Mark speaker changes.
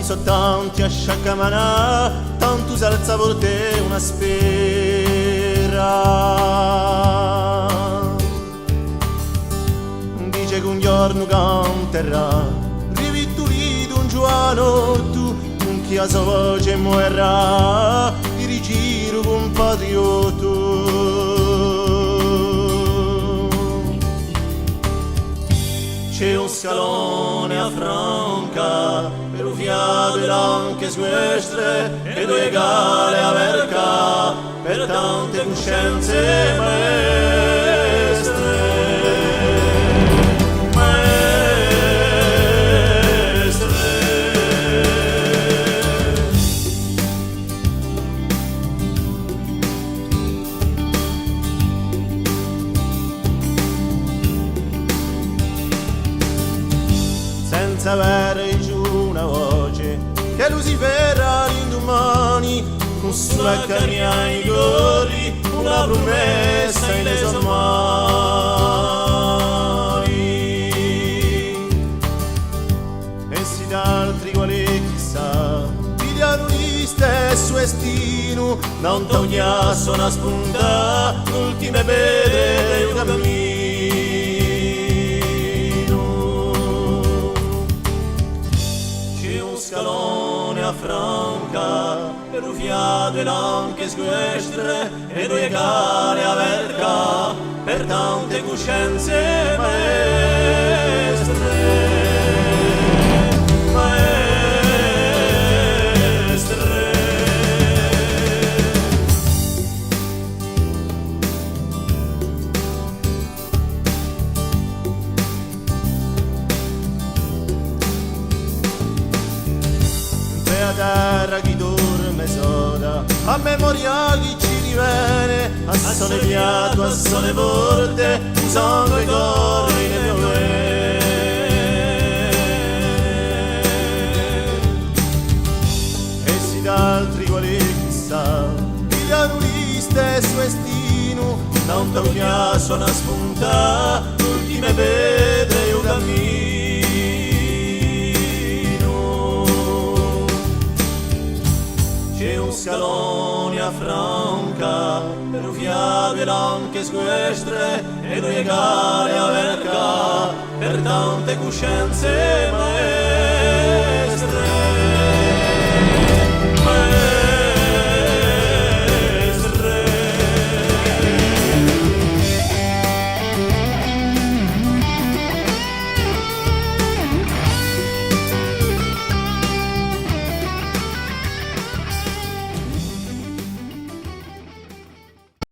Speaker 1: so tanti a sciaccamanà, tanto salza per te una spera. Dice che un giorno canterà, rivitulito un giovano tu, con chi a sua voce muoverà, di rigiro compatrioto. C'è un scalone a Franca, per un fiato ed anche suestre, e due egale a verca, per tante coscienze maestre. Senza avere giù una voce che Lucifera l'indomani con sulla carnia i gori una promessa in le sue mani. E si d'altri quali chissà pigliano gli stesso destino, non tognasso una spunta l'ultime vede un cammino. Scalone a Franca, per un fiato ed anche squestre, e due egale a verca, per tante coscienze maestre. A terra chi dorme soda, a memoria chi ci riviene, a sole piatto, a sole forte, un sangue corre nei miei e si d'altri quali chissà, pigliano gli stesso destino, da un tagliasso una spunta, l'ultime vede un cammino. C'è un scalone a Franca, per un fiato ed anche squestre, e due egale a verca, per tante coscienze